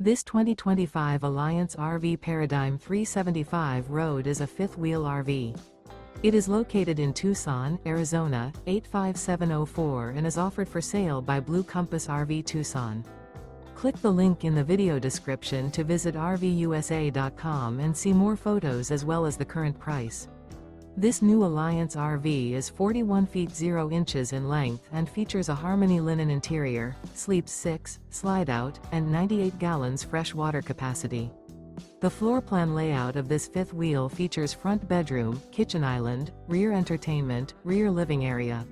This 2025 Alliance RV Paradigm 375 Road is a fifth-wheel RV. It is located in Tucson, Arizona, 85704 and is offered for sale by Blue Compass RV Tucson. Click the link in the video description to visit RVUSA.com and see more photos as well as the current price. This new Alliance RV is 41 feet 0 inches in length and features a Harmony linen interior, sleeps 6, slide-out, and 98 gallons fresh water capacity. The floor plan layout of this fifth wheel features front bedroom, kitchen island, rear entertainment, rear living area.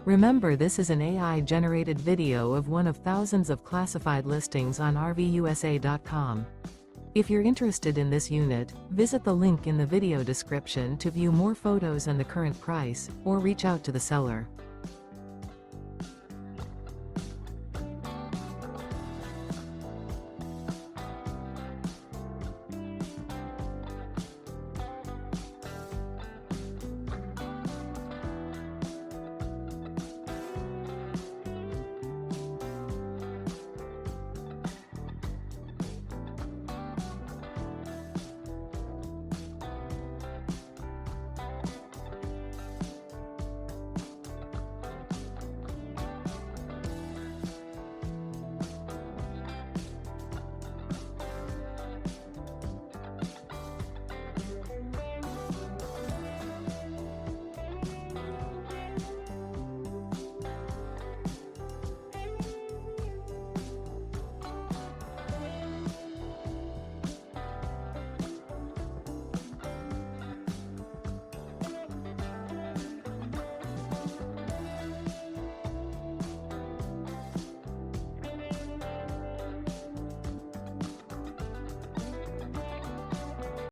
Remember, this is an AI-generated video of one of thousands of classified listings on RVUSA.com. If you're interested in this unit, visit the link in the video description to view more photos and the current price, or reach out to the seller.